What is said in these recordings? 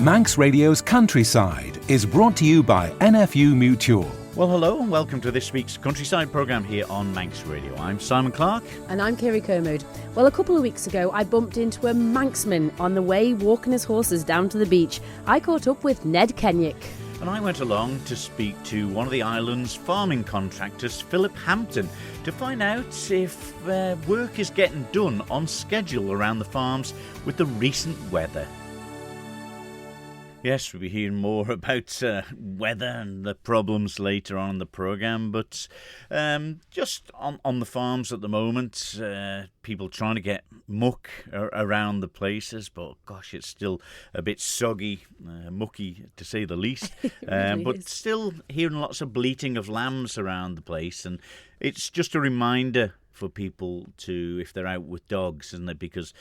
Manx Radio's Countryside is brought to you by NFU Mutual. Well, hello and welcome to this week's Countryside programme here on Manx Radio. I'm Simon Clark. And I'm Kirree. Well, a couple of weeks ago, I bumped into a Manxman on the way walking his horses down to the beach. I caught up with Ned Kennaugh. And I went along to speak to one of the island's farming contractors, Philip Hampton, to find out if work is getting done on schedule around the farms with the recent weather. Yes, we'll be hearing more about weather and the problems later on in the programme, but just on the farms at the moment, people trying to get muck around the places, but gosh, it's still a bit soggy, mucky to say the least, really but still hearing lots of bleating of lambs around the place, and it's just a reminder for people to, if they're out with dogs, isn't it? Because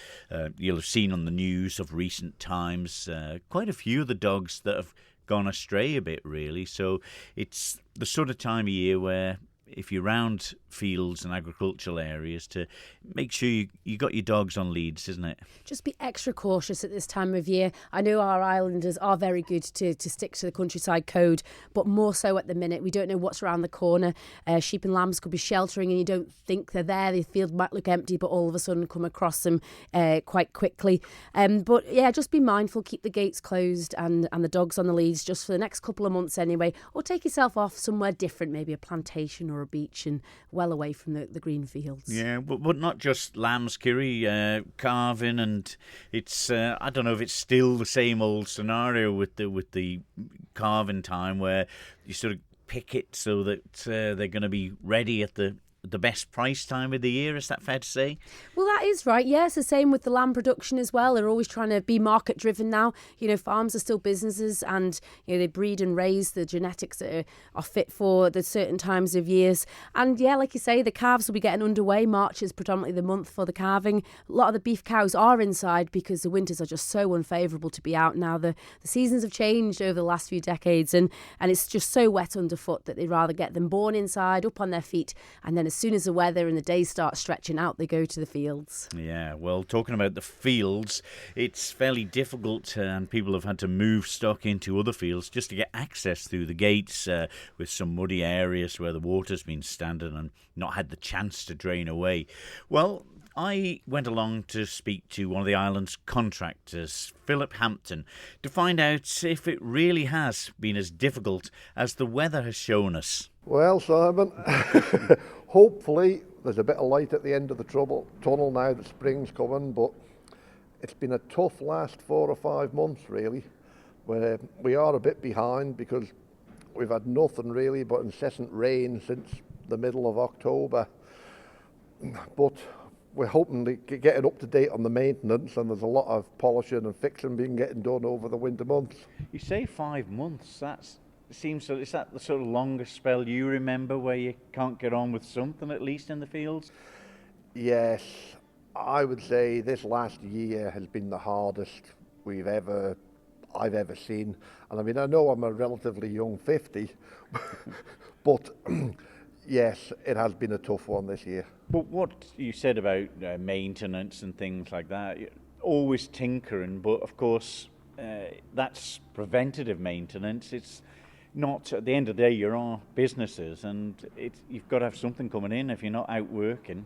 you'll have seen on the news of recent times quite a few of the dogs that have gone astray a bit, really. So it's the sort of time of year where if you're around fields and agricultural areas, to make sure you got your dogs on leads, isn't it? Just be extra cautious at this time of year. I know our islanders are very good to stick to the countryside code, but more so at the minute. We don't know what's around the corner. Sheep and lambs could be sheltering and you don't think they're there. The field might look empty, but all of a sudden come across them quite quickly. But yeah, just be mindful, keep the gates closed and the dogs on the leads just for the next couple of months anyway, or take yourself off somewhere different, maybe a plantation or a beach and well away from the green fields. Yeah, but not just lambs, Kirree, calving, and it's I don't know if it's still the same old scenario with the calving time where you sort of pick it so that they're going to be ready at the best price time of the year. Is that fair to say? Well, that is right. Yes, the same with the lamb production as well. They're always trying to be market driven now. You know, farms are still businesses, and you know they breed and raise the genetics that are fit for the certain times of years. And yeah, like you say, the calves will be getting underway. March is predominantly the month for the calving. A lot of the beef cows are inside because the winters are just so unfavourable to be out now. The seasons have changed over the last few decades, and it's just so wet underfoot that they'd rather get them born inside, up on their feet, and then as soon as the weather and the days start stretching out, they go to the fields. Yeah, well, talking about the fields, it's fairly difficult and people have had to move stock into other fields just to get access through the gates with some muddy areas where the water's been standing and not had the chance to drain away. Well, I went along to speak to one of the island's contractors, Philip Hampton, to find out if it really has been as difficult as the weather has shown us. Well, Simon, hopefully there's a bit of light at the end of the tunnel now that spring's coming, but it's been a tough last 4 or 5 months, really, where we are a bit behind because we've had nothing really but incessant rain since the middle of October. But we're hoping to get it up to date on the maintenance, and there's a lot of polishing and fixing being getting done over the winter months. You say 5 months, is that the sort of longest spell you remember where you can't get on with something, at least in the fields? Yes, I would say this last year has been the hardest I've ever seen. And I mean, I know I'm a relatively young 50, but yes, it has been a tough one this year. But what you said about maintenance and things like that, you're always tinkering, but of course that's preventative maintenance. It's not, at the end of the day, you're all businesses, and you've got to have something coming in if you're not out working.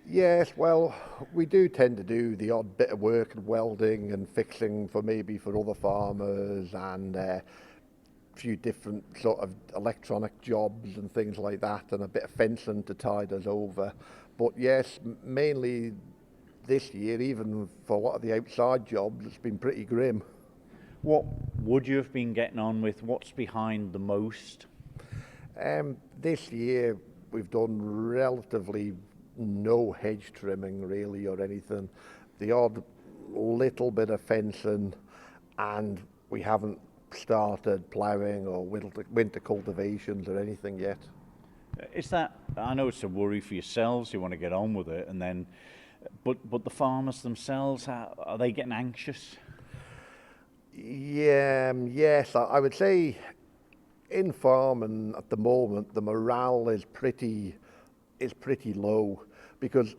Yes, well, we do tend to do the odd bit of work and welding and fixing for other farmers, and a few different sort of electronic jobs and things like that, and a bit of fencing to tide us over. But yes, mainly this year, even for a lot of the outside jobs, it's been pretty grim. What would you have been getting on with? What's behind the most? This year we've done relatively no hedge trimming really or anything. The odd little bit of fencing, and we haven't started ploughing or winter cultivations or anything yet. Is that, I know it's a worry for yourselves, you want to get on with it, and then, but the farmers themselves, are they getting anxious? Yeah, yes, I would say in farming at the moment the morale is pretty low, because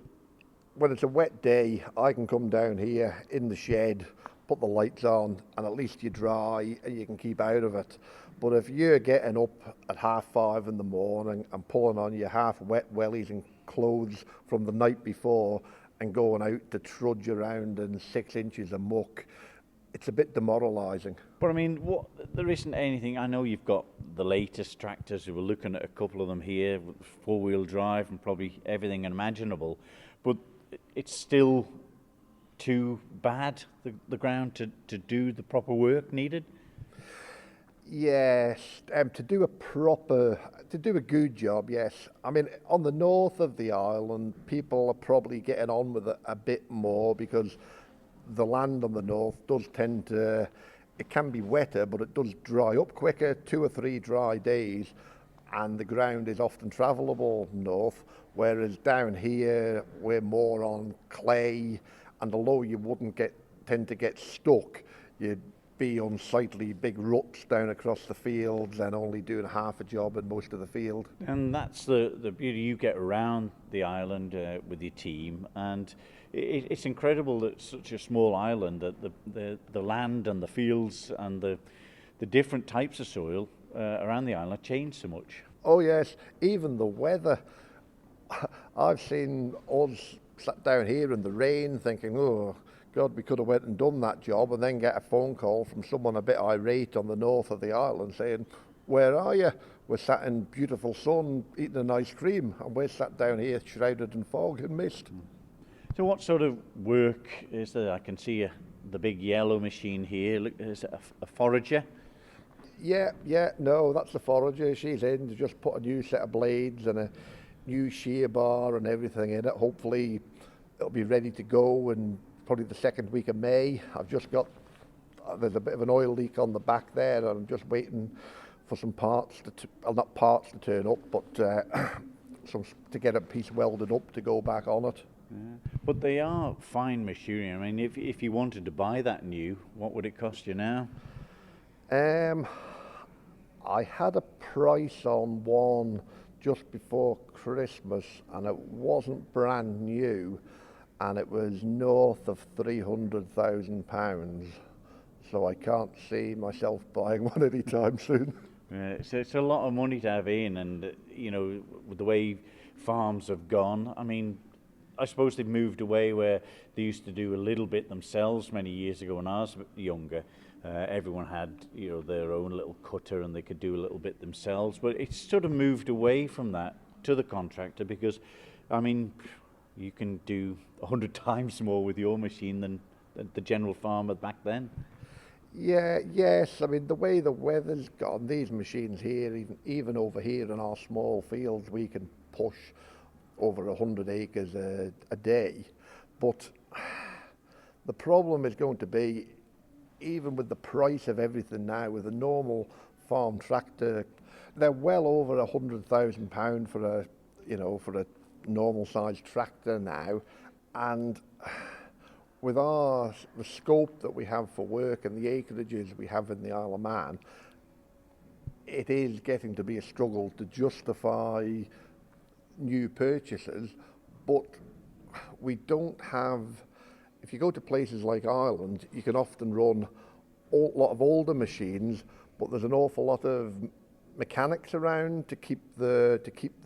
when it's a wet day I can come down here in the shed, put the lights on, and at least you're dry and you can keep out of it. But if you're getting up at 5:30 in the morning and pulling on your half wet wellies and clothes from the night before and going out to trudge around in 6 inches of muck, it's a bit demoralising. But I mean, there isn't anything. I know you've got the latest tractors. We're looking at a couple of them here, 4-wheel drive and probably everything imaginable. But it's still too bad, the ground, to do the proper work needed. Yes, to do a good job, yes. I mean, on the north of the island, people are probably getting on with it a bit more because the land on the north does tend to, it can be wetter, but it does dry up quicker, 2 or 3 dry days, and the ground is often travelable north, whereas down here, we're more on clay, and although you wouldn't tend to get stuck, you'd be unsightly big ruts down across the fields and only doing half a job in most of the field. And that's the beauty. You get around the island with your team, and it's incredible that such a small island, that the land and the fields and the different types of soil around the island change so much. Oh yes, even the weather. I've seen us sat down here in the rain thinking, oh God, we could have went and done that job, and then get a phone call from someone a bit irate on the north of the island saying, where are you? We're sat in beautiful sun eating an ice cream, and we're sat down here shrouded in fog and mist. So what sort of work is there? I can see the big yellow machine here. Look, is it a forager? Yeah, no, that's the forager. She's in to just put a new set of blades and a new shear bar and everything in it. Hopefully it'll be ready to go in probably the second week of May. I've just got, there's a bit of an oil leak on the back there, and I'm just waiting for some parts, not parts to turn up, but to get a piece welded up to go back on it. Yeah. But they are fine machinery. I mean, if you wanted to buy that new, what would it cost you now? I had a price on one just before Christmas, and it wasn't brand new, and it was north of £300,000. So I can't see myself buying one anytime soon. So it's a lot of money to have in, and with the way farms have gone, I mean, I suppose they've moved away where they used to do a little bit themselves many years ago when I was younger. Everyone had their own little cutter and they could do a little bit themselves, but it's sort of moved away from that to the contractor, because I mean, you can do 100 times more with your machine than the general farmer back then. Yes. I mean, the way the weather's gone, these machines here, even over here in our small fields, we can push over 100 acres a day. But the problem is going to be, even with the price of everything now, with a normal farm tractor, they're well over £100,000 for a normal sized tractor now, and with the scope that we have for work and the acreages we have in the Isle of Man, it is getting to be a struggle to justify new purchases. But we don't have, if you go to places like Ireland, you can often run a lot of older machines, but there's an awful lot of mechanics around to keep the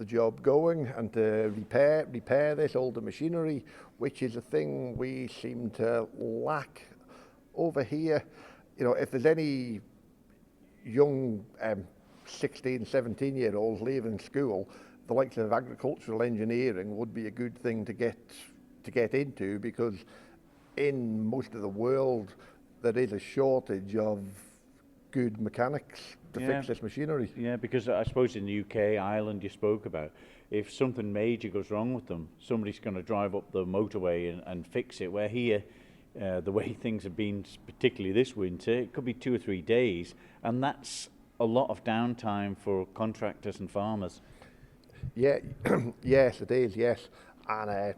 job going and to repair this older machinery, which is a thing we seem to lack over here. If there's any young 16, 17-year-olds leaving school, the likes of agricultural engineering would be a good thing to get into, because in most of the world there is a shortage of good mechanics to fix this machinery. Yeah, because I suppose in the UK, Ireland you spoke about, if something major goes wrong with them, somebody's going to drive up the motorway and fix it, where here, the way things have been, particularly this winter, it could be 2 or 3 days, and that's a lot of downtime for contractors and farmers. Yeah, yes, it is, yes. And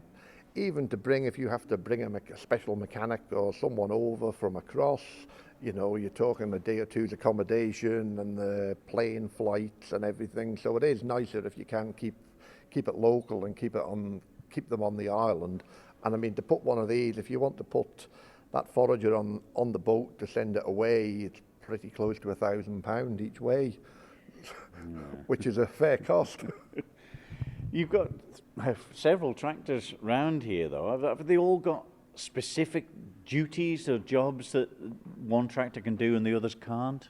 even if you have to bring a special mechanic or someone over from across, you're talking a day or two's accommodation and the plane flights and everything. So it is nicer if you can keep it local and keep them on the island. And I mean, to put one of these, if you want to put that forager on the boat to send it away, it's pretty close to £1,000 each way, which is a fair cost. You've got several tractors round here, though. Have they all got specific duties or jobs that one tractor can do and the others can't?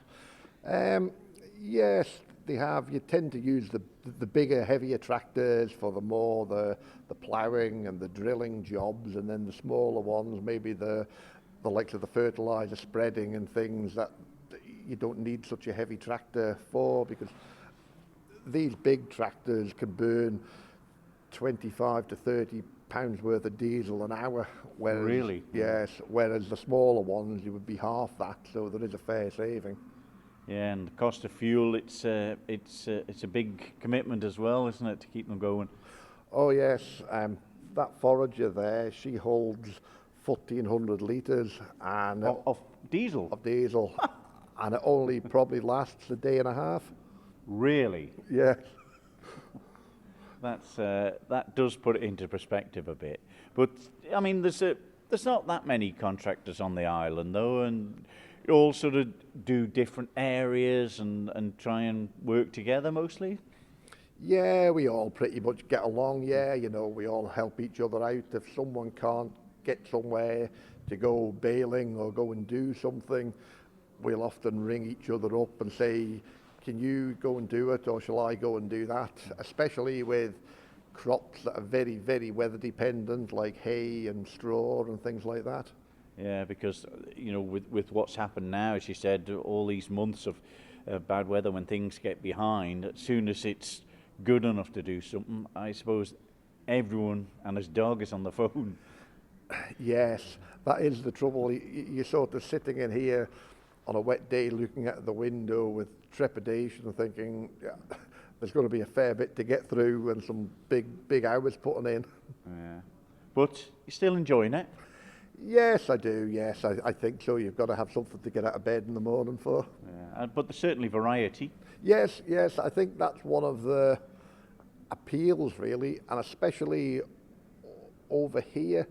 Yes, they have. You tend to use the bigger, heavier tractors for the ploughing and the drilling jobs, and then the smaller ones, maybe the likes of the fertiliser spreading and things that you don't need such a heavy tractor for, because these big tractors can burn 25 to 30 pounds worth of diesel an hour. Whereas, really? Yes, whereas the smaller ones, you would be half that, so there is a fair saving. Yeah, and the cost of fuel, it's a big commitment as well, isn't it, to keep them going? Oh yes, that forager there, she holds 1,400 litres and Of diesel? of diesel, and it only probably lasts a day and a half. Really? Yeah. That does put it into perspective a bit. But I mean, there's not that many contractors on the island though, and you all sort of do different areas and try and work together mostly. Yeah, we all pretty much get along. Yeah, you know, we all help each other out. If someone can't get somewhere to go bailing or go and do something, we'll often ring each other up and say, can you go and do it, or shall I go and do that? Especially with crops that are very, very weather dependent, like hay and straw and things like that. Yeah, because you know, with what's happened now, as you said, all these months of bad weather, when things get behind, as soon as it's good enough to do something, I suppose everyone and his dog is on the phone. Yes, that is the trouble. You're sort of sitting in here on a wet day looking out the window with trepidation and thinking, yeah, there's going to be a fair bit to get through and some big hours putting in. Yeah. But you're still enjoying it? Yes, I do. Yes, I think so. You've got to have something to get out of bed in the morning for. Yeah. But there's certainly variety. Yes, I think that's one of the appeals really, and especially over here,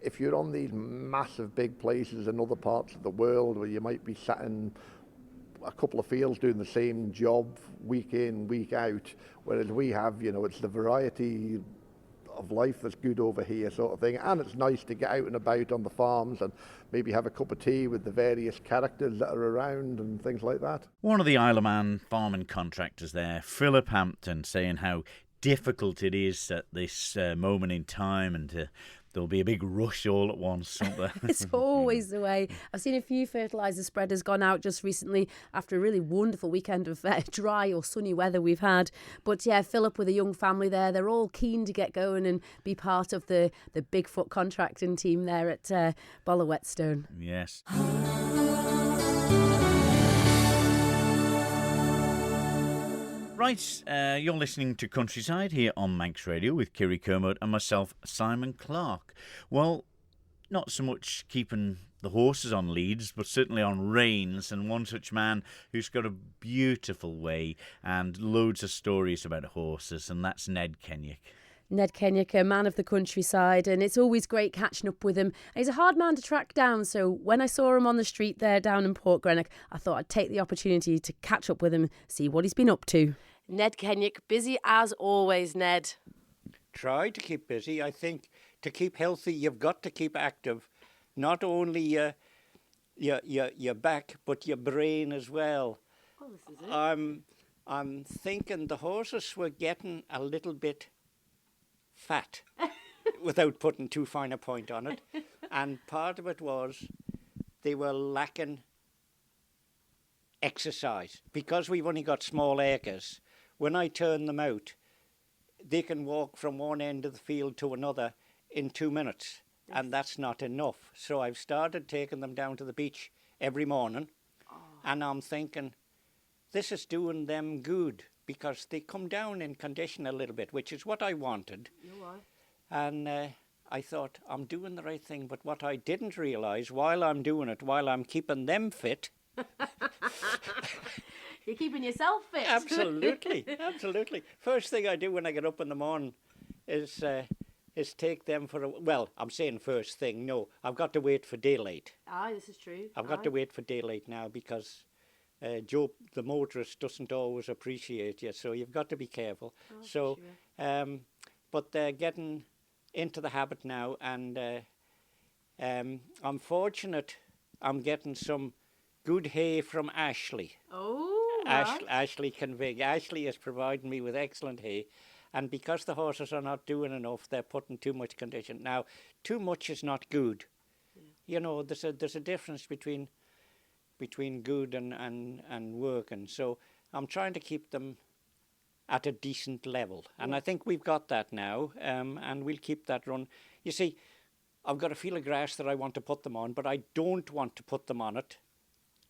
if you're on these massive big places in other parts of the world where you might be sat in a couple of fields doing the same job week in, week out, whereas we have, you know, it's the variety of life that's good over here sort of thing, and it's nice to get out and about on the farms and maybe have a cup of tea with the various characters that are around and things like that. One of the Isle of Man farming contractors there, Philip Hampton, saying how difficult it is at this moment in time, and there'll be a big rush all at once, won't there? It's always the way. I've seen a few fertiliser spreaders gone out just recently after a really wonderful weekend of dry or sunny weather we've had. But yeah, Philip with a young family there, they're all keen to get going and be part of the Bigfoot contracting team there at Bollerwhetstone. Yes. Right, you're listening to Countryside here on Manx Radio with Kirree Kermode and myself, Simon Clark. Well, not so much keeping the horses on leads, but certainly on reins, and one such man who's got a beautiful way and loads of stories about horses, and that's Ned Kennaugh. Ned Kennaugh, a man of the countryside, and it's always great catching up with him. He's a hard man to track down, so when I saw him on the street there down in Port Greenock, I thought I'd take the opportunity to catch up with him, see what he's been up to. Ned Kennaugh, busy as always, Ned. Try to keep busy. I think to keep healthy, you've got to keep active. Not only your back, but your brain as well. Oh, this is it. I'm thinking the horses were getting a little bit fat, without putting too fine a point on it. And part of it was they were lacking exercise. Because we've only got small acres, when I turn them out, they can walk from one end of the field to another in 2 minutes, and that's not enough. So I've started taking them down to the beach every morning, and I'm thinking, this is doing them good, because they come down in condition a little bit, which is what I wanted. You are. And I thought, I'm doing the right thing, but what I didn't realise, while I'm doing it, while I'm keeping them fit... You're keeping yourself fit. Absolutely, absolutely. First thing I do when I get up in the morning is is take them for a... Well, I'm saying first thing, no. I've got to wait for daylight. Aye, this is true. I've got to wait for daylight now because Joe, the motorist, doesn't always appreciate you, so you've got to be careful. Oh, So, sure. but they're getting into the habit now, and I'm fortunate I'm getting some good hay from Ashley. Oh, right. Ashley Convig. Ashley is providing me with excellent hay, and because the horses are not doing enough, they're putting too much condition. Now, too much is not good. You know, there's a difference between good and working. So I'm trying to keep them at a decent level, and I think we've got that now, and we'll keep that run. You see, I've got a field of grass that I want to put them on, but I don't want to put them on it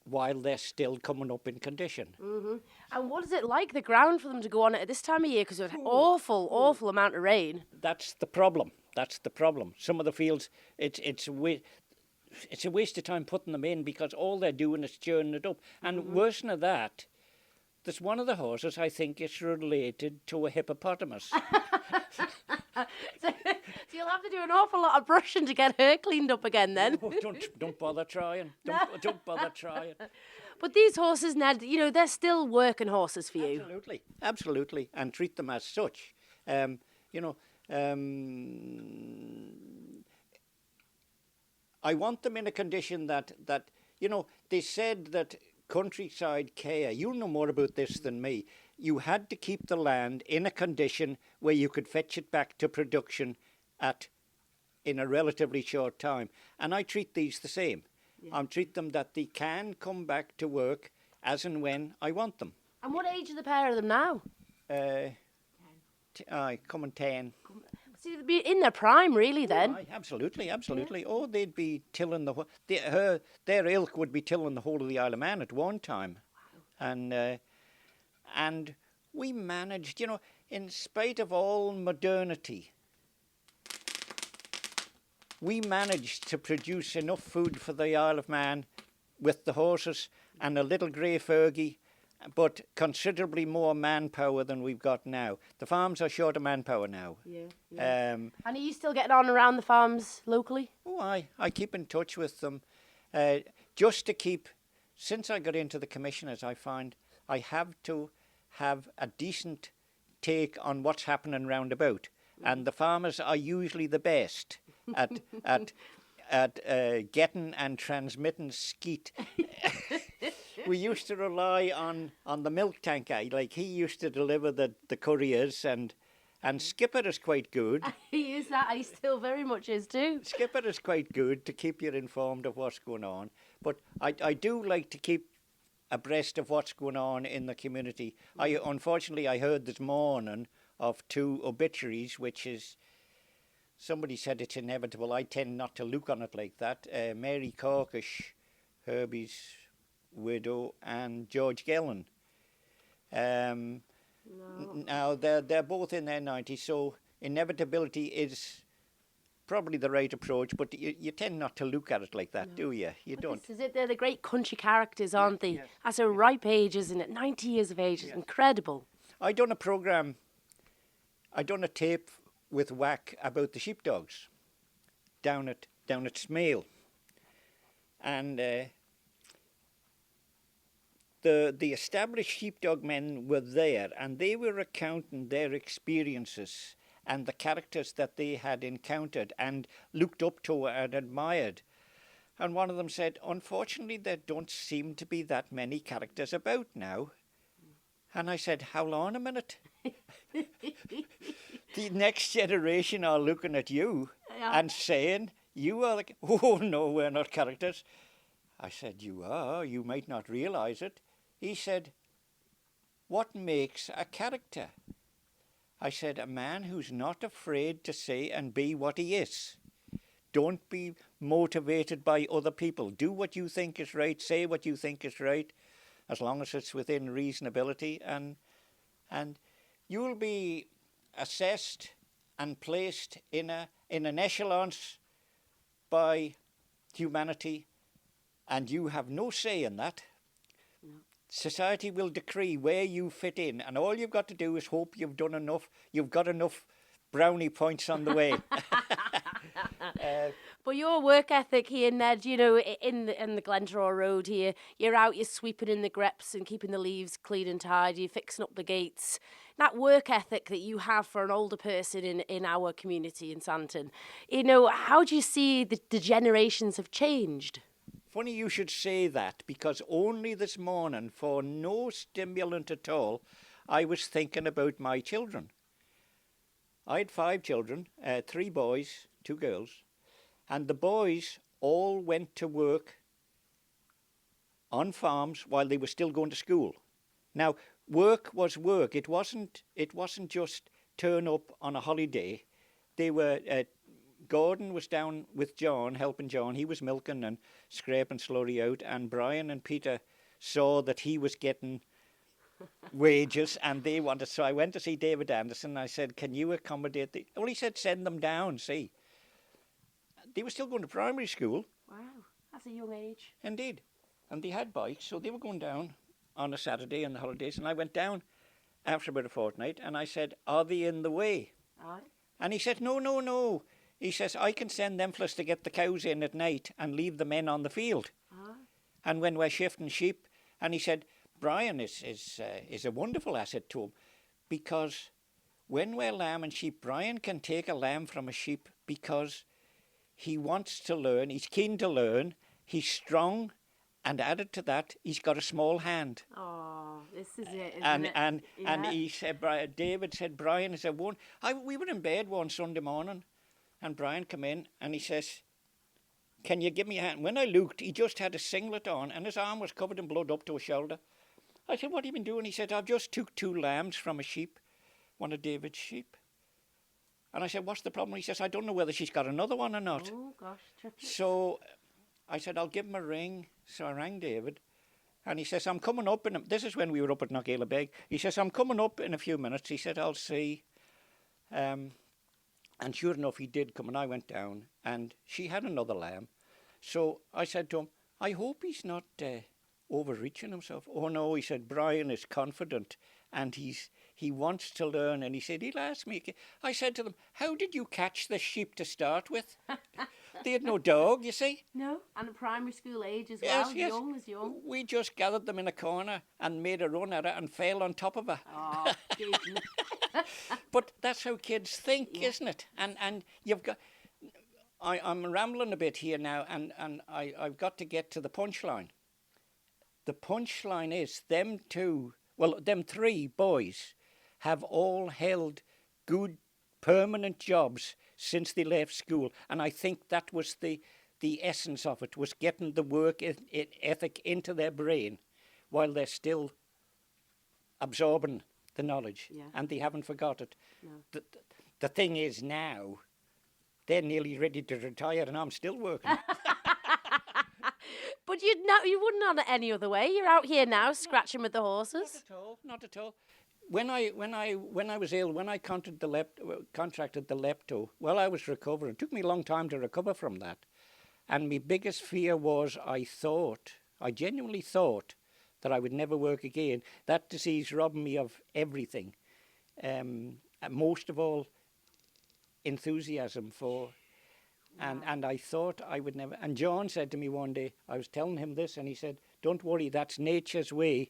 while they're still coming up in condition. And what is it like, the ground, for them to go on it at this time of year? Because it's an awful amount of rain. That's the problem. Some of the fields, it's a waste of time putting them in because all they're doing is churning it up. And worse than that, there's one of the horses I think is related to a hippopotamus. So you'll have to do an awful lot of brushing to get her cleaned up again then. Oh, don't bother trying. Don't bother trying. But these horses, Ned, you know, they're still working horses for you. Absolutely, and treat them as such. You know, I want them in a condition that you know, they said that countryside care, you know more about this than me, you had to keep the land in a condition where you could fetch it back to production in a relatively short time. And I treat these the same. I treat them that they can come back to work as and when I want them. And what age are the pair of them now? Coming 10. See, they'd be in their prime, really, then. Aye, absolutely. Oh, they'd be tilling their ilk would be tilling the whole of the Isle of Man at one time. Wow. And we managed, you know, in spite of all modernity, we managed to produce enough food for the Isle of Man with the horses and a little grey Fergie, but considerably more manpower than we've got now. The farms are short of manpower now. Yeah. And are you still getting on around the farms locally? Oh, I keep in touch with them. Just to keep, since I got into the commissioners, I find I have to have a decent take on what's happening round about. And the farmers are usually the best at getting and transmitting skeet. We used to rely on the milk tanker. Like, he used to deliver the couriers, and Skipper is quite good. He is that. He still very much is too. Skipper is quite good to keep you informed of what's going on. But I do like to keep abreast of what's going on in the community. Unfortunately, I heard this morning of 2 obituaries, which is, somebody said it's inevitable. I tend not to look on it like that. Mary Corkish, Herbie's widow, and George Gellin. Now, they're both in their 90s, so inevitability is probably the right approach, but you tend not to look at it like that, do you? You don't. This is it. They're the great country characters, aren't they? Yes. That's a ripe age, isn't it? 90 years of age is incredible. I done a tape with Whack about the sheepdogs down at Smale, and the established sheepdog men were there, and they were recounting their experiences and the characters that they had encountered and looked up to and admired. And one of them said, unfortunately, there don't seem to be that many characters about now. And I said, hold on a minute. The next generation are looking at you and saying, you are like, oh, no, we're not characters. I said, you are, you might not realise it. He said, what makes a character? I said, a man who's not afraid to say and be what he is. Don't be motivated by other people. Do what you think is right, say what you think is right, as long as it's within reasonability, and you'll be assessed and placed in an echelon by humanity, and you have no say in that. Society will decree where you fit in, and all you've got to do is hope you've done enough, you've got enough brownie points on the way. But your work ethic here, Ned, you know, in the Glendraw Road here, you're out, you're sweeping in the greps and keeping the leaves clean and tidy, you're fixing up the gates. That work ethic that you have for an older person in our community in Santon, you know, how do you see the generations have changed? Funny you should say that, because only this morning, for no stimulant at all, I was thinking about my children. I had 5 children, 3 boys, 2 girls, and the boys all went to work on farms while they were still going to school. Now, work was work. It wasn't just turn up on a holiday. They were Gordon was down with John, helping John. He was milking and scraping slurry out, and Brian and Peter saw that he was getting wages and they wanted. So I went to see David Anderson. I said, "Can you accommodate the?" Well, he said, "Send them down." See, they were still going to primary school. Wow, that's a young age. Indeed, and they had bikes, so they were going down on a Saturday and the holidays. And I went down after about a fortnight, and I said, "Are they in the way?" Aye. And he said, "No, no, no." He says, "I can send them fellas to get the cows in at night and leave the men on the field." Aye. And when we're shifting sheep, and he said, Brian is a wonderful asset to him, because when we're lambing sheep, Brian can take a lamb from a sheep because he wants to learn, he's keen to learn, he's strong, and added to that, he's got a small hand. Oh, this is it, isn't it? And Yeah. he said, David said, Brian is a one. We were in bed one Sunday morning, and Brian came in and he says, "Can you give me a hand?" When I looked, he just had a singlet on and his arm was covered in blood up to his shoulder. I said, "What have you been doing?" He said, "I've just took 2 lambs from a sheep, one of David's sheep." And I said, "What's the problem?" He says, "I don't know whether she's got another one or not." Oh, gosh. Tricky. So I said, "I'll give him a ring." So I rang David. And he says, "I'm coming up this is when we were up at Knockala Beg. He says, "I'm coming up in a few minutes." He said, "I'll see." And sure enough, he did come, and I went down, and she had another lamb. So I said to him, "I hope he's not overreaching himself." "Oh no," he said, "Brian is confident and he wants to learn." And he said, "He'll ask me." I said to them, "How did you catch the sheep to start with?" They had no dog, you see. No, and at primary school age as Yes, well. yes. Young as young. We just gathered them in a corner and made a run at her and fell on top of her. Oh, goodness. But that's how kids think, isn't it? And you've got... I'm rambling a bit here now, and I've got to get to the punchline. The punchline is them 3 boys have all held good permanent jobs since they left school, and I think that was the essence of it, was getting the work ethic into their brain while they're still absorbing the knowledge, and they haven't forgot it. No. The thing is now, they're nearly ready to retire, and I'm still working. But you wouldn't on it any other way. You're out here now, scratching with the horses. Not at all. When I was ill, when I contracted the lepto, well, I was recovering. It took me a long time to recover from that. And my biggest fear was I genuinely thought that I would never work again. That disease robbed me of everything. Most of all, enthusiasm for... And I thought I would never... And John said to me one day, I was telling him this, and he said, "Don't worry, that's nature's way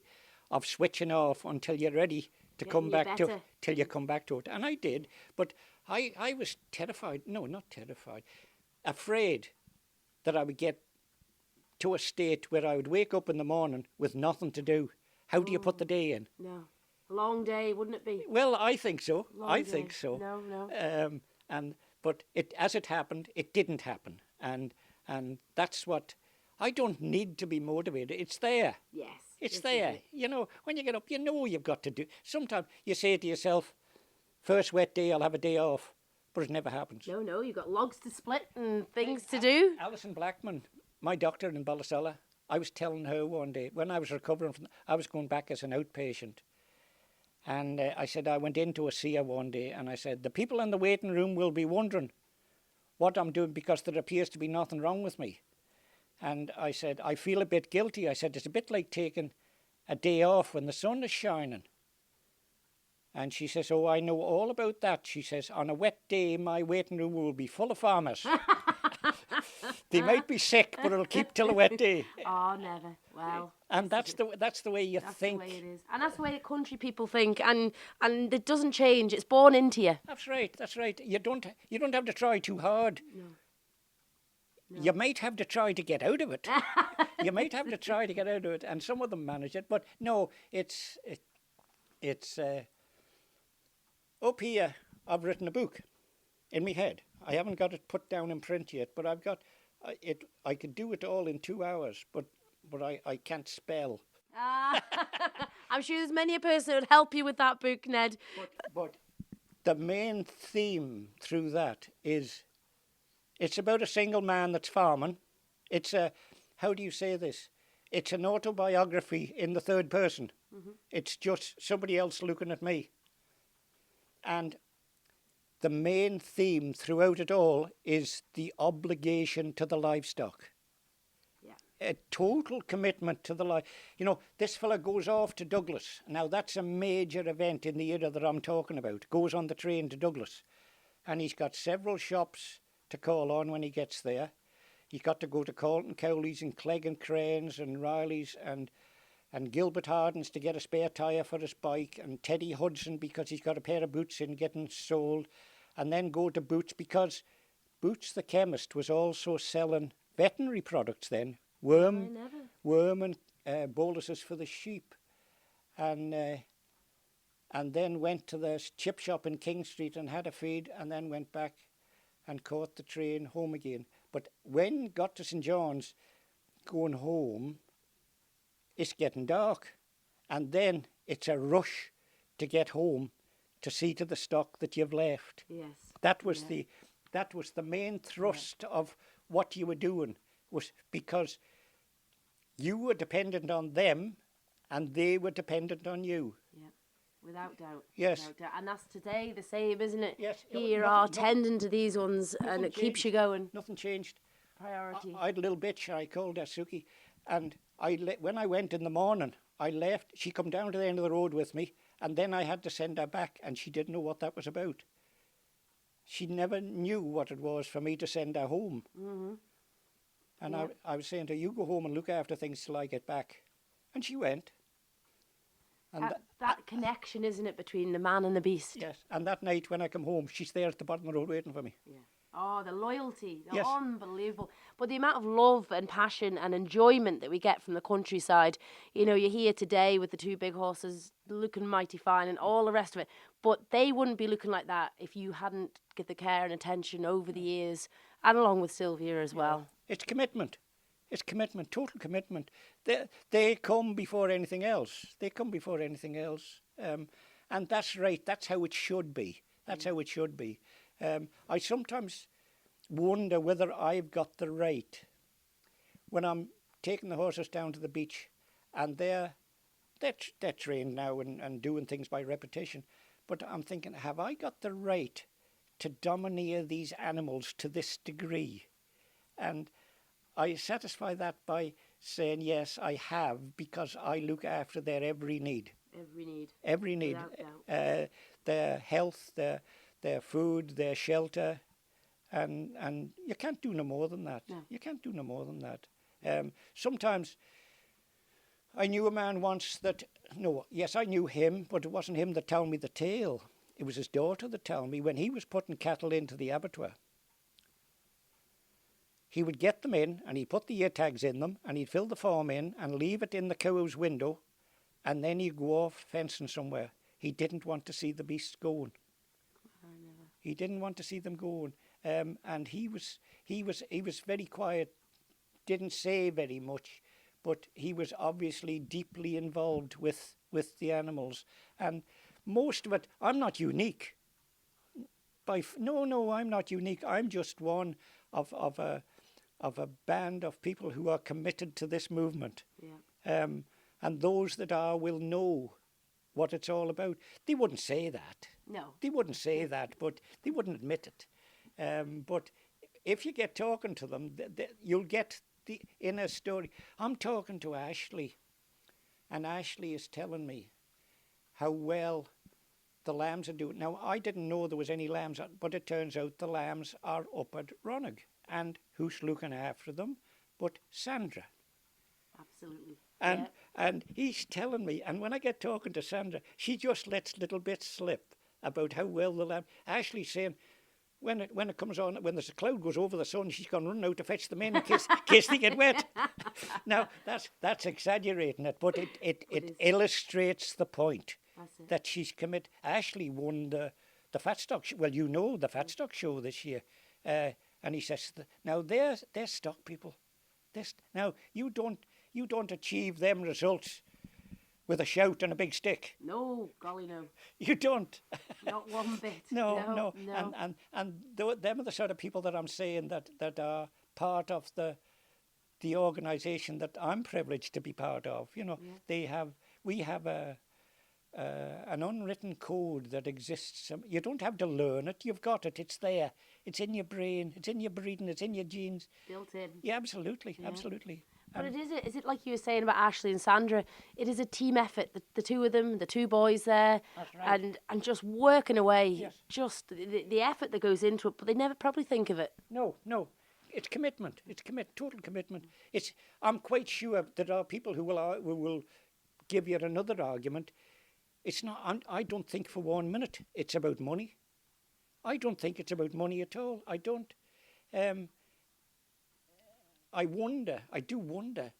of switching off until you're ready to come back to it, till you come back to it." And I did, but I was terrified. No, not terrified. Afraid that I would get to a state where I would wake up in the morning with nothing to do. How do you put the day in? No. A long day, wouldn't it be? Well, I think so. I think so. No. But as it happened, it didn't happen. And that's what... I don't need to be motivated. It's there. Yes. It's there. You know, when you get up, you know you've got to do... Sometimes you say to yourself, first wet day, I'll have a day off. But it never happens. No, you've got logs to split and things to do. Alison Blackman, my doctor in Ballasella, I was telling her one day, when I was recovering from... I was going back as an outpatient. And I said, I went in to see her one day, and I said, "The people in the waiting room will be wondering what I'm doing because there appears to be nothing wrong with me." And I said, "I feel a bit guilty." I said, "It's a bit like taking a day off when the sun is shining." And she says, oh, I know all about that. She says, on a wet day, my waiting room will be full of farmers. They might be sick, but it'll keep till a wet day. Oh, never. Well. And that's the way you think. That's the way it is. And that's the way the country people think. And it doesn't change. It's born into you. That's right. You don't have to try too hard. No. You might have to try to get out of it. And some of them manage it. But no, it's up here. I've written a book in my head. I haven't got it put down in print yet, but I've got it. I could do it all in 2 hours, but I can't spell. I'm sure there's many a person who would help you with that book, Ned. But the main theme through that is it's about a single man that's farming. It's how do you say this? It's an autobiography in the third person. Mm-hmm. It's just somebody else looking at me. And the main theme throughout it all is the obligation to the livestock. Yeah. A total commitment to the life. You know, this fella goes off to Douglas. Now, that's a major event in the era that I'm talking about. Goes on the train to Douglas. And he's got several shops to call on when he gets there. He's got to go to Colton Cowley's and Clegg and Crane's and Riley's and Gilbert Harden's to get a spare tyre for his bike, and Teddy Hudson because he's got a pair of boots in getting sold, and then go to Boots because Boots the chemist was also selling veterinary products then, worm and boluses for the sheep, and then went to the chip shop in King Street and had a feed, and then went back and caught the train home again. But when got to St. John's, going home, it's getting dark. And then it's a rush to get home to see to the stock that you've left. Yes. That was the main thrust of what you were doing, was because you were dependent on them and they were dependent on you. Yeah. Without doubt. Yes. Without doubt. And that's today the same, isn't it? Yes. Here are tending to these ones and it keeps you going. Nothing changed. Priority. I had a little bitch, I called her Suki, and when I went in the morning, I left. She come down to the end of the road with me, and then I had to send her back, and she didn't know what that was about. She never knew what it was for me to send her home. Mm-hmm. And yeah. I was saying to her, you go home and look after things till I get back. And she went. And that connection, isn't it, between the man and the beast? Yes, and that night when I come home, she's there at the bottom of the road waiting for me. Yeah. Oh, the loyalty, yes. Unbelievable. But the amount of love and passion and enjoyment that we get from the countryside, you know, you're here today with the two big horses looking mighty fine and all the rest of it, but they wouldn't be looking like that if you hadn't get the care and attention over the years, and along with Sylvia as well. It's commitment. It's commitment, total commitment. They come before anything else. And that's right. That's how it should be. How it should be. I sometimes wonder whether I've got the right when I'm taking the horses down to the beach, and they're trained now and doing things by repetition. But I'm thinking, have I got the right to domineer these animals to this degree? And I satisfy that by saying, yes, I have, because I look after their every need. Every need. Their health, their food, their shelter, and you can't do no more than that. No. You can't do no more than that. Sometimes I knew a man once that, I knew him, but it wasn't him that told me the tale. It was his daughter that told me when he was putting cattle into the abattoir. He would get them in and he'd put the ear tags in them and he'd fill the form in and leave it in the cow's window, and then he'd go off fencing somewhere. He didn't want to see the beasts going. He didn't want to see them going, and he was very quiet, didn't say very much, but he was obviously deeply involved with the animals. And most of it, I'm not unique. No, I'm not unique. I'm just one of a band of people who are committed to this movement. Yeah. And those that are will know what it's all about. They wouldn't say that. No. They wouldn't say that, but they wouldn't admit it. But if you get talking to them, you'll get the inner story. I'm talking to Ashley, and Ashley is telling me how well the lambs are doing. Now, I didn't know there was any lambs, but it turns out the lambs are up at Ronagh. And who's looking after them but Sandra? Absolutely. And he's telling me, and when I get talking to Sandra, she just lets little bits slip about how well the lamb. Ashley's saying, when it comes on, when there's a cloud goes over the sun, she's gone running out to fetch them in case they get wet. Now, that's exaggerating it, but it illustrates the point that she's committed. Ashley won the fat stock. Well, you know the fat stock show this year, and he says, now they're stock people. Now you don't achieve them results with a shout and a big stick. No, golly no. You don't. Not one bit. No. And them are the sort of people that I'm saying that are part of the organisation that I'm privileged to be part of. You know, we have an unwritten code that exists. You don't have to learn it. You've got it. It's there. It's in your brain. It's in your breeding. It's in your genes. Built in. Yeah, absolutely. But is it like you were saying about Ashley and Sandra? It is a team effort. The two of them, the two boys there, that's right. and just working away. Yes. Just the effort that goes into it, but they never probably think of it. No. It's commitment. It's total commitment. I'm quite sure there are people who will give you another argument. It's not. I don't think for 1 minute it's about money. I don't think it's about money at all. I don't. I do wonder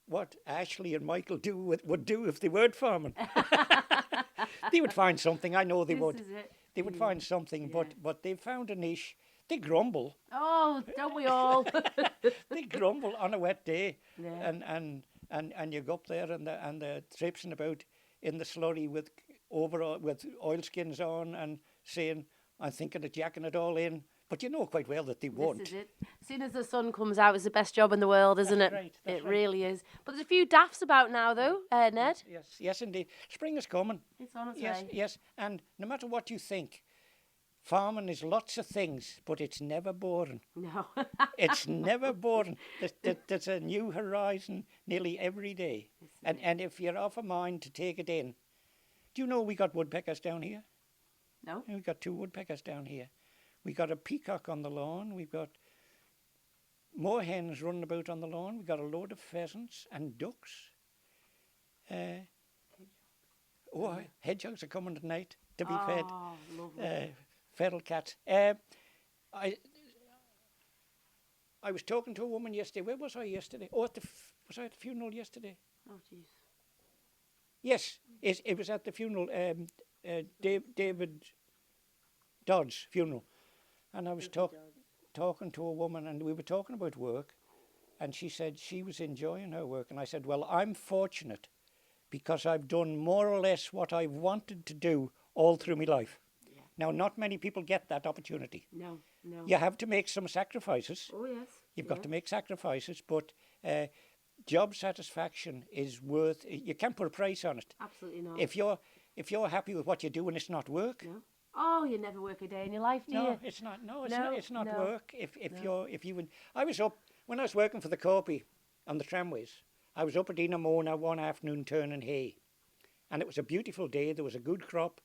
what Ashley and Michael would do if they weren't farming. They would find something. I know they would. This is it. They would find something, but they've found a niche. They grumble. Oh, don't we all? They grumble on a wet day, Yeah. and you go up there and they're traipsing about in the slurry with oilskins on and saying, I'm thinking of jacking it all in. But you know quite well that they won't. This is it. As soon as the sun comes out, it's the best job in the world, isn't it? Right, It right. really is. But there's a few daffs about now, though, Ned. Yes, indeed. Spring is coming. It's on its Yes, way. yes. And no matter what you think, farming is lots of things, but it's never boring. No. It's never boring. There's a new horizon nearly every day. And if you're off a mind to take it in, do you know we got woodpeckers down here? No. We got 2 woodpeckers down here. We got a peacock on the lawn. We've got more hens running about on the lawn. We've got a load of pheasants and ducks. Hedgehogs are coming tonight to be fed. Oh, lovely. Feral cats. I was talking to a woman yesterday. Where was I yesterday? Oh, was I at the funeral yesterday? Oh, jeez. Yes, it was at the funeral, David Dodd's funeral. And I was talking to a woman, and we were talking about work, and she said she was enjoying her work. And I said, well, I'm fortunate because I've done more or less what I've wanted to do all through my life. Yeah. Now, not many people get that opportunity. No. You have to make some sacrifices. Oh, yes. You've got to make sacrifices, but job satisfaction is worth. You can't put a price on it. Absolutely not. If you're happy with what you're doing, it's not work. No. Oh, you never work a day in your life, do you? No, it's not. No, it's not no. work. I was up when I was working for the Kirree on the tramways. I was up at Inamona one afternoon turning hay, and it was a beautiful day. There was a good crop.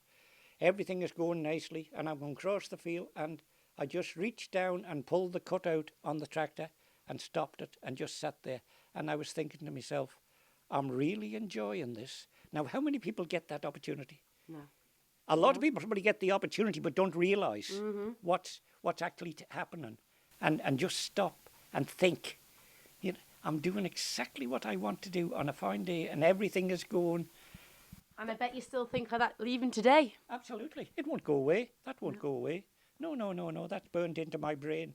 Everything is going nicely, and I'm going across the field, and I just reached down and pulled the cutout on the tractor and stopped it and just sat there. And I was thinking to myself, I'm really enjoying this. Now, how many people get that opportunity? No. A lot of people probably get the opportunity but don't realise what's actually happening, and just stop and think. You know, I'm doing exactly what I want to do on a fine day, and everything is going. And I bet you still think of that leaving today. Absolutely, it won't go away. That won't go away. No. That's burned into my brain.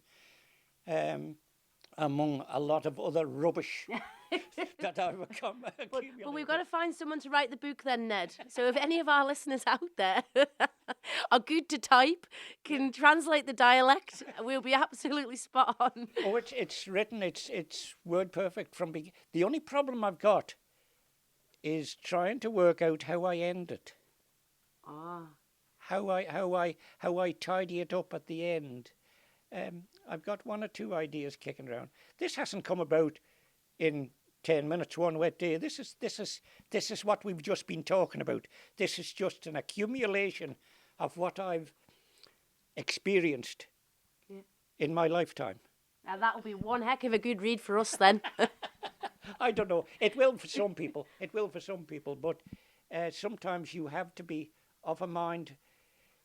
Among a lot of other rubbish that I've accumulated. But we've got to find someone to write the book then, Ned. So if any of our listeners out there are good to type, can translate the dialect, we'll be absolutely spot on. Oh, it's written, it's word perfect from beginning. The only problem I've got is trying to work out how I end it. Ah. How I tidy it up at the end. I've got 1 or 2 ideas kicking around. This hasn't come about in 10 minutes one wet day. This is what we've just been talking about. This is just an accumulation of what I've experienced in my lifetime. Now that'll be one heck of a good read for us then. I don't know. It will for some people. It will for some people. But sometimes you have to be of a mind.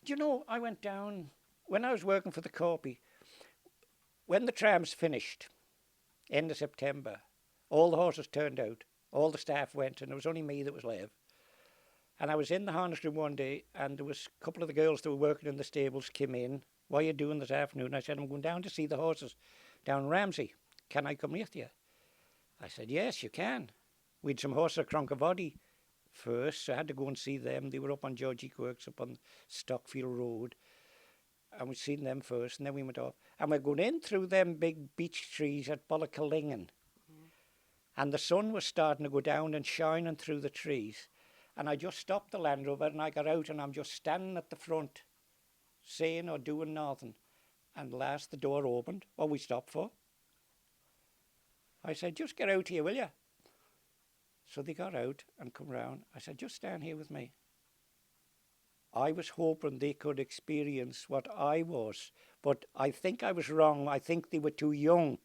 Do you know, I went down, when I was working for the Kirree, when the trams finished, end of September, all the horses turned out, all the staff went, and it was only me that was left. And I was in the harness room one day, and there was a couple of the girls that were working in the stables came in. What are you doing this afternoon? I said, I'm going down to see the horses down Ramsey. Can I come with you? I said, yes, you can. We'd some horses at Cronkavody first, so I had to go and see them. They were up on Georgie Quirk's up on Stockfield Road. And we'd seen them first, and then we went off. And we're going in through them big beech trees at Bullacallingan. And the sun was starting to go down and shining through the trees. And I just stopped the Land Rover and I got out and I'm just standing at the front, saying or doing nothing. And last the door opened. What we stopped for? I said, just get out here, will you? So they got out and come round. I said, just stand here with me. I was hoping they could experience what I was. But I think I was wrong. I think they were too young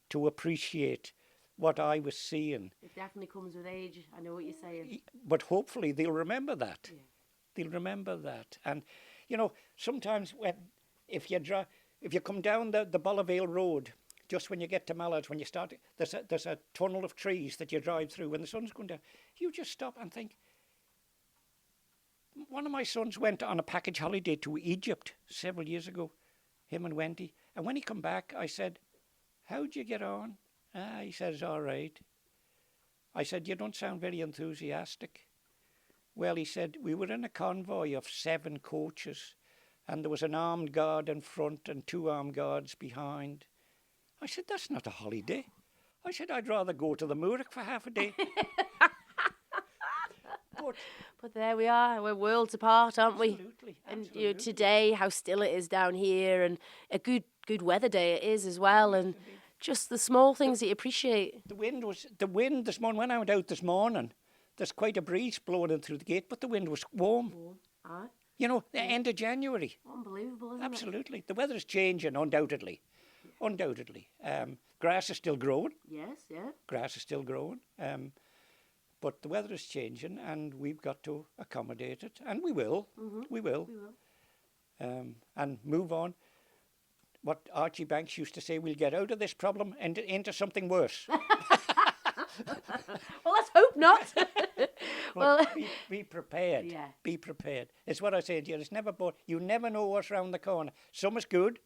to appreciate what I was seeing. It definitely comes with age. I know what you're saying. But hopefully they'll remember that. Yeah. They'll remember that. And, you know, sometimes if you come down the Bollavale Road, just when you get to Mallards, when you start, there's a tunnel of trees that you drive through when the sun's going down. You just stop and think. One of my sons went on a package holiday to Egypt several years ago, him and Wendy. And when he come back, I said, how'd you get on? He says, all right. I said, you don't sound very enthusiastic. Well, he said, we were in a convoy of 7 coaches, and there was an armed guard in front and 2 armed guards behind. I said, that's not a holiday. I said, I'd rather go to the Mooric for half a day. But there we are. We're worlds apart, aren't we? Absolutely. And you know, today, how still it is down here, and a good weather day it is as well. And just the small things that you appreciate. The wind this morning, when I went out this morning, there's quite a breeze blowing in through the gate, but the wind was warm. Aye. You know, the end of January. Unbelievable, isn't it? Absolutely. The weather is changing, undoubtedly. Undoubtedly. Grass is still growing. Yes, yeah. Grass is still growing. But the weather is changing, and we've got to accommodate it. And we will. Mm-hmm. We will. And move on. What Archie Banks used to say, we'll get out of this problem and into something worse. Well, let's hope not. Well, be prepared. Yeah. Be prepared. It's what I say to you. It's never bored. You never know what's round the corner. Some is good,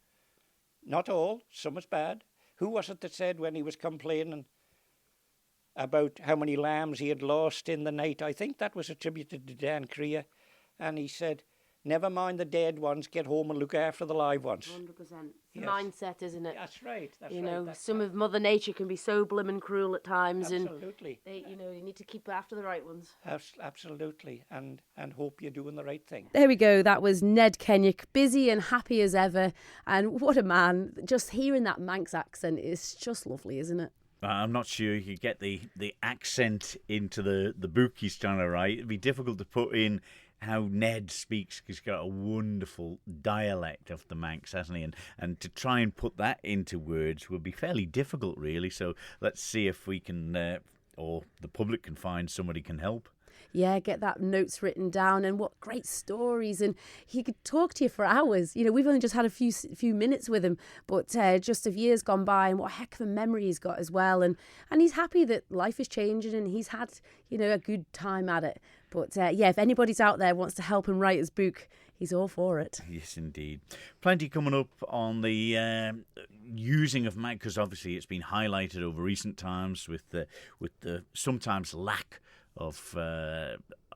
not all. Some is bad. Who was it that said when he was complaining about how many lambs he had lost in the night? I think that was attributed to Dan Kirree. And he said, never mind the dead ones, get home and look after the live ones. 100%. Yes. Mindset, isn't it? That's right. That's you right. know, That's some of Mother Nature can be so blooming cruel at times. Absolutely. And they, you know, you need to keep after the right ones. Absolutely. And hope you're doing the right thing. There we go. That was Ned Kennaugh, busy and happy as ever. And what a man. Just hearing that Manx accent is just lovely, isn't it? I'm not sure you could get the accent into the book he's trying to write. It'd be difficult to put in how Ned speaks, because he's got a wonderful dialect of the Manx, hasn't he? And to try and put that into words would be fairly difficult, really. So let's see if we can, or the public can find somebody can help. Yeah, get that notes written down, and what great stories. And he could talk to you for hours. You know, we've only just had a few minutes with him, but just of years gone by, and what a heck of a memory he's got as well. And he's happy that life is changing, and he's had, you know, a good time at it. But yeah, if anybody's out there wants to help him write his book, he's all for it. Yes, indeed. Plenty coming up on the using of Manx, because obviously it's been highlighted over recent times with the sometimes lack of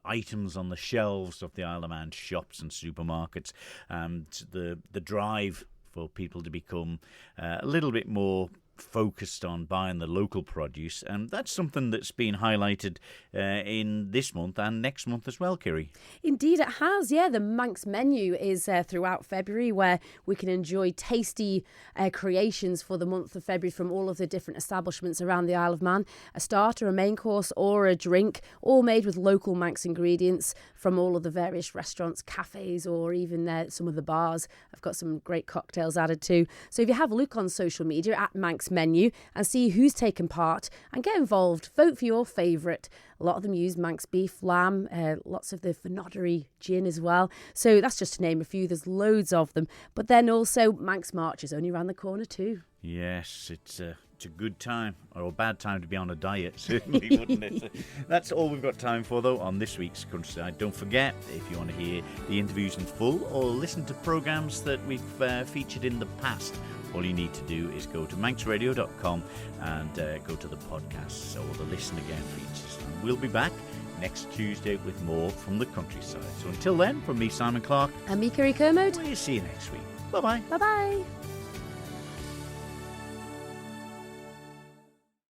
items on the shelves of the Isle of Man shops and supermarkets, and the drive for people to become a little bit more focused on buying the local produce, and that's something that's been highlighted in this month and next month as well, Kirree. Indeed it has, yeah. The Manx menu is throughout February, where we can enjoy tasty creations for the month of February from all of the different establishments around the Isle of Man. A starter, a main course or a drink, all made with local Manx ingredients from all of the various restaurants, cafes, or even some of the bars. I've got some great cocktails added too. So if you have a look on social media at Manx Menu and see who's taken part and get involved, vote for your favourite. A lot of them use Manx beef, lamb, lots of the Fenoddery gin as well. So that's just to name a few. There's loads of them. But then also Manx March is only around the corner too. Yes, it's a good time, or a bad time to be on a diet, certainly, wouldn't it? That's all we've got time for, though, on this week's Countryside. Don't forget, if you want to hear the interviews in full or listen to programmes that we've featured in the past, all you need to do is go to manxradio.com and go to the podcasts or the Listen Again features. And we'll be back next Tuesday with more from the countryside. So until then, from me, Simon Clark. And me, Kirree Kermode. We'll see you next week. Bye-bye. Bye-bye.